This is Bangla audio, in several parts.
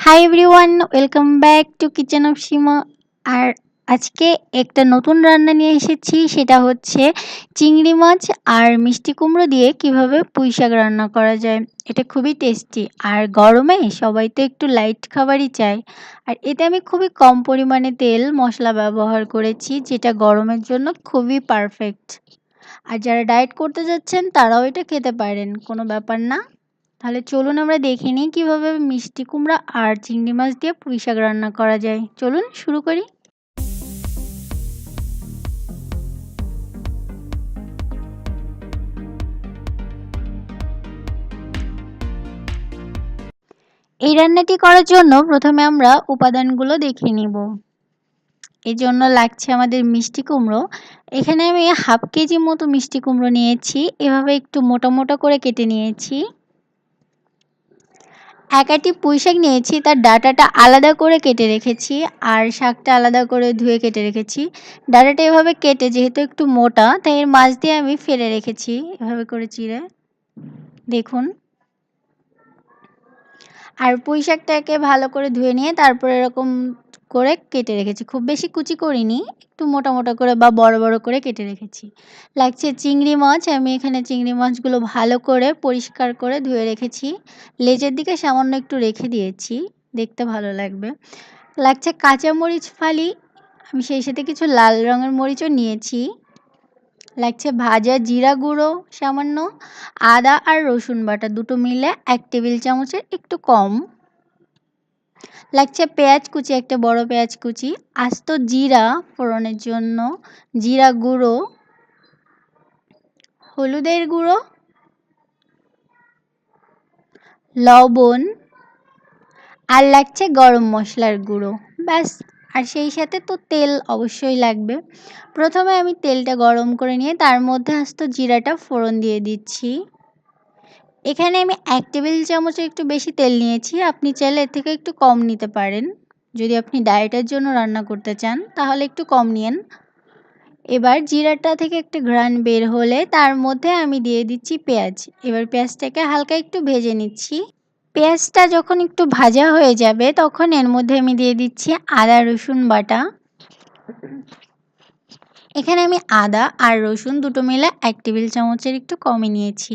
High everyone, welcome back to kitchen of Seema. আর আজকে একটা নতুন রান্না নিয়ে এসেছি, সেটা হচ্ছে চিংড়ি মাছ আর মিষ্টি কুমড়ো দিয়ে কিভাবে পুঁই শাক রান্না করা যায়। এটা খুবই টেস্টি, আর গরমে সবাই তো একটু লাইট খাবারই চায়। আর এতে আমি খুবই কম পরিমাণে তেল মশলা ব্যবহার করেছি, যেটা গরমের জন্য খুবই পারফেক্ট। আর যারা ডায়েট করতে যাচ্ছেন তারাও এটা খেতে পারেন, কোনো ব্যাপার না। তাহলে চলুন আমরা দেখে নিই কিভাবে মিষ্টি কুমড়া আর চিংড়ি মাছ দিয়ে পুঁই শাক রান্না করা যায়। চলুন শুরু করি। এই রান্নাটি করার জন্য প্রথমে আমরা উপাদানগুলো দেখে নিব। এই জন্য লাগছে আমাদের মিষ্টি কুমড়ো। এখানে আমি হাফ কেজি মতো মিষ্টি কুমড়ো নিয়েছি, এভাবে একটু মোটা মোটা করে কেটে নিয়েছি। এক আঁটি পুঁই শাক নিয়েছি, তার ডাঁটাটা আলাদা করে কেটে রেখেছি, আর শাকটা আলাদা করে ধুয়ে কেটে রেখেছি। ডাঁটাটা এভাবে কেটে, যেহেতু একটু মোটা তাই এর মাছ দিয়ে আমি ফেলে রেখেছি এভাবে করে চিড়ে, দেখুন। আর পুঁই শাকটাকে ভালো করে ধুয়ে নিয়ে তারপর এরকম করে কেটে রেখেছি, খুব বেশি কুচি করিনি, একটু মোটা মোটা করে বা বড় বড় করে কেটে রেখেছি। লাগছে চিংড়ি মাছ, আমি এখানে চিংড়ি মাছগুলো ভালো করে পরিষ্কার করে ধুয়ে রেখেছি, লেজের দিকে সামান্য একটু রেখে দিয়েছি, দেখতে ভালো লাগবে। লাগছে কাঁচামরিচ ফালি, আমি সেই সাথে কিছু লাল রঙের মরিচও নিয়েছি। লাগছে ভাজা জিরা গুঁড়ো সামান্য, আদা আর রসুন বাটা দুটো মিলে 1 টেবিল চামচের একটু কম। লাগছে পেঁয়াজ কুচি, একটা বড় পেঁয়াজ কুচি, আস্ত জিরা ফোড়নের জন্য, জিরা গুঁড়ো, হলুদের গুঁড়ো, লবণ, আর লাগছে গরম মশলার গুঁড়ো, ব্যাস। আর সেই সাথে তো তেল অবশ্যই লাগবে। প্রথমে আমি তেলটা গরম করে নিয়ে তার মধ্যে আস্ত জিরাটা ফোড়ন দিয়ে দিচ্ছি। এখানে আমি 1 টেবিল চামচের একটু বেশি তেল নিয়েছি, আপনি চাইলে এর থেকে একটু কম নিতে পারেন। যদি আপনি ডায়েটের জন্য রান্না করতে চান তাহলে একটু কম নিন। এবার জিরাটা থেকে একটা ঘ্রাণ বের হলে তার মধ্যে আমি দিয়ে দিচ্ছি পেঁয়াজ। এবার পেঁয়াজটাকে হালকা একটু ভেজে নিচ্ছি। পেঁয়াজটা যখন একটু ভাজা হয়ে যাবে তখন এর মধ্যে আমি দিয়ে দিচ্ছি আদা রসুন বাটা। এখানে আমি আদা আর রসুন দুটো মিলে 1 টেবিল চামচের একটু কমই নিয়েছি।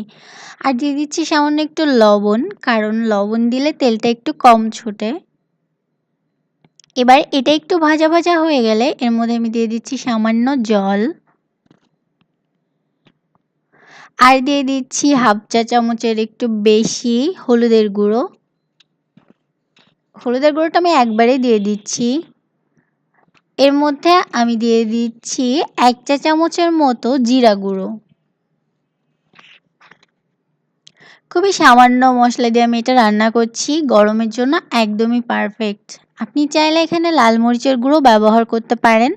আর দিয়ে দিচ্ছি সামান্য একটু লবণ, কারণ লবণ দিলে তেলটা একটু কম ছোটে। এবার এটা একটু ভাজা ভাজা হয়ে গেলে এর মধ্যে আমি দিয়ে দিচ্ছি সামান্য জল, আর দিয়ে দিচ্ছি হাফ চা চামচের একটু বেশি হলুদের গুঁড়ো। হলুদের গুঁড়োটা আমি একবারেই দিয়ে দিচ্ছি। এর মধ্যে আমি দিয়ে দিচ্ছি 1 চা চামচের মতো জিরা গুঁড়ো। খুবই সামান্য মশলা দিয়ে আমি এটা রান্না করছি, গরমের জন্য একদমই পারফেক্ট। আপনি চাইলে এখানে লাল মরিচের গুঁড়ো ব্যবহার করতে পারেন,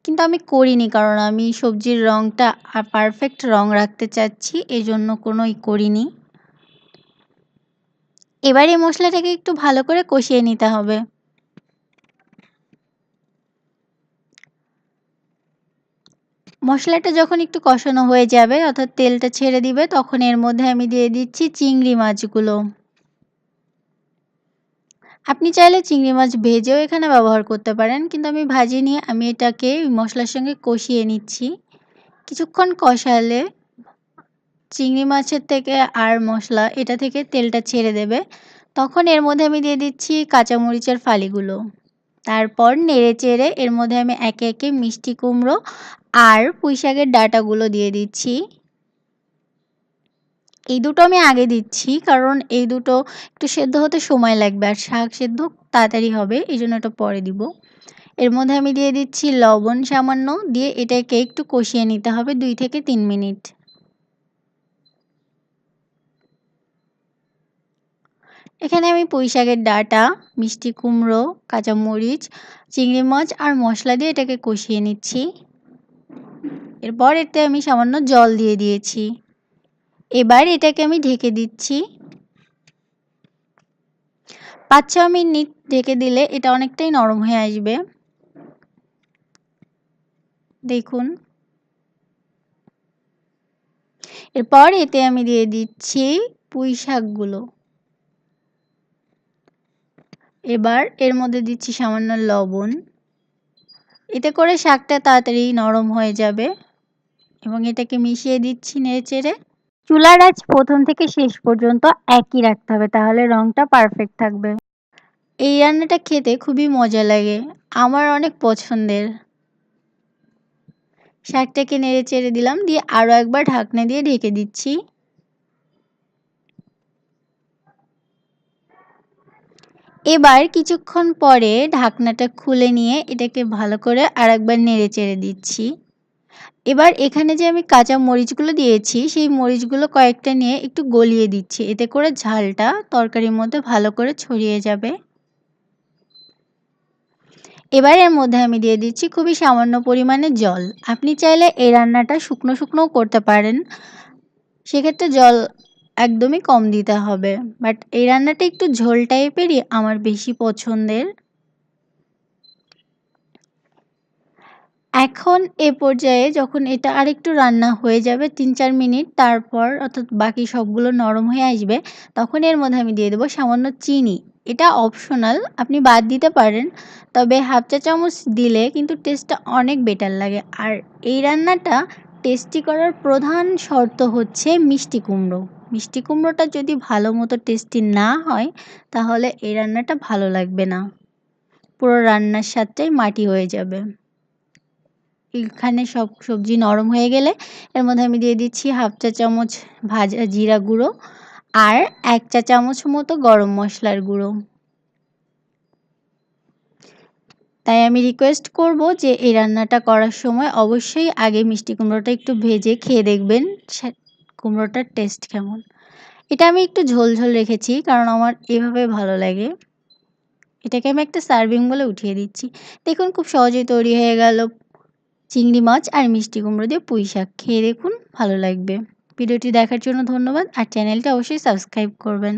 কিন্তু আমি করিনি, কারণ আমি সবজির রঙটা পারফেক্ট রং রাখতে চাচ্ছি, এজন্য কোনোই করিনি। এবার এই মশলাটাকে একটু ভালো করে কষিয়ে নিতে হবে। মশলাটা যখন একটু কষানো হয়ে যাবে, অর্থাৎ তেলটা ছেড়ে দিবে, তখন এর মধ্যে আমি দিয়ে দিচ্ছি চিংড়ি মাছগুলো। আপনি চাইলে চিংড়ি মাছ ভেজেও এখানে ব্যবহার করতে পারেন, কিন্তু আমি ভাজিনি, আমি এটাকে মশলার সঙ্গে কষিয়ে নিচ্ছি। কিছুক্ষণ কষালে চিংড়ি মাছের থেকে আর মশলা এটা থেকে তেলটা ছেড়ে দেবে, তখন এর মধ্যে আমি দিয়ে দিচ্ছি কাঁচামরিচের ফালিগুলো। তারপর নেড়ে চেড়ে এর মধ্যে আমি একে একে মিষ্টি কুমড়ো আর পুঁই শাকের ডাঁটাগুলো দিয়ে দিচ্ছি। এই দুটো আমি আগে দিচ্ছি, কারণ এই দুটো একটু সেদ্ধ হতে সময় লাগবে, আর শাক সেদ্ধ তাড়াতাড়ি হবে, এই জন্য এটা পরে দিব। এর মধ্যে আমি দিয়ে দিচ্ছি লবণ সামান্য, দিয়ে এটাকে একটু কষিয়ে নিতে হবে 2 থেকে 3 মিনিট। এখানে আমি পুঁই শাকের ডাঁটা, মিষ্টি কুমড়ো, কাঁচামরিচ, চিংড়ি মাছ আর মশলা দিয়ে এটাকে কষিয়ে নিচ্ছি। এরপর এতে আমি সামান্য জল দিয়ে দিয়েছি। এবার এটাকে আমি ঢেকে দিচ্ছি। 5-6 মিনিট ঢেকে দিলে এটা অনেকটাই নরম হয়ে আসবে, দেখুন। এরপর এতে আমি দিয়ে দিচ্ছি পুঁই শাকগুলো। এবার এর মধ্যে দিচ্ছি সামান্য লবণ। এতে করে শাকটা তাড়াতাড়ি নরম হয়ে যাবে এবং এটাকে মিশিয়ে দিচ্ছি নেড়েচেড়ে। চুলার আঁচ প্রথম থেকে শেষ পর্যন্ত একই রাখতে হবে, তাহলে রংটা পারফেক্ট থাকবে। এই রান্নাটা খেতে খুবই মজা লাগে, আমার অনেক পছন্দের। শাকটাকে নেড়েচেড়ে দিলাম, দিয়ে আরও একবার ঢাকনা দিয়ে ঢেকে দিচ্ছি। এবার কিছুক্ষণ পরে ঢাকনাটা খুলে নিয়ে এটাকে ভালো করে আরেকবার নেড়েচেড়ে দিচ্ছি। এবার এখানে যে আমি কাঁচা মরিচগুলো দিয়েছি সেই মরিচগুলো কয়েকটা নিয়ে একটু গলিয়ে দিচ্ছি, এতে করে ঝালটা তরকারির মধ্যে ভালো করে ছড়িয়ে যাবে। এবার এর মধ্যে আমি দিয়ে দিচ্ছি খুবই সামান্য পরিমাণে জল। আপনি চাইলে এই রান্নাটা শুকনো শুকনোও করতে পারেন, সেক্ষেত্রে জল একদমই কম দিতে হবে, বাট এই রান্নাটা একটু ঝোল টাইপেরই আমার বেশি পছন্দের। এখন এ পর্যায়ে যখন এটা আরেকটু রান্না হয়ে যাবে ৩-৪ মিনিট, তারপর অর্থাৎ বাকি সবগুলো নরম হয়ে আসবে, তখন এর মধ্যে আমি দিয়ে দেবো সামান্য চিনি। এটা অপশনাল, আপনি বাদ দিতে পারেন, তবে হাফ চা চামচ দিলে কিন্তু টেস্টটা অনেক বেটার লাগে। আর এই রান্নাটা টেস্টি করার প্রধান শর্ত হচ্ছে মিষ্টি কুমড়ো। মিষ্টি কুমড়োটা যদি ভালো মতো টেস্টি না হয়, তাহলে এই রান্নাটা ভালো লাগবে না, পুরো রান্নার স্বাদটাই মাটি হয়ে যাবে। এখানে সব সবজি নরম হয়ে গেলে এর মধ্যে আমি দিয়ে দিচ্ছি হাফ চা চামচ ভাজা জিরা গুঁড়ো আর ১ চা চামচ মতো গরম মশলার গুঁড়ো। তাই আমি রিকোয়েস্ট করব যে এই রান্নাটা করার সময় অবশ্যই আগে মিষ্টি কুমড়োটা একটু ভেজে খেয়ে দেখবেন কুমড়োটার টেস্ট কেমন। এটা আমি একটু ঝোল ঝোল রেখেছি কারণ আমার এভাবে ভালো লাগে। এটাকে আমি একটা সার্ভিং বলে উঠিয়ে দিচ্ছি। দেখুন খুব সহজেই তৈরি হয়ে গেল চিংড়ি মাছ আর মিষ্টি কুমড়ো দিয়ে পুঁই শাক। খেয়ে দেখুন, ভালো লাগবে। ভিডিওটি দেখার জন্য ধন্যবাদ, আর চ্যানেলটা অবশ্যই সাবস্ক্রাইব করবেন।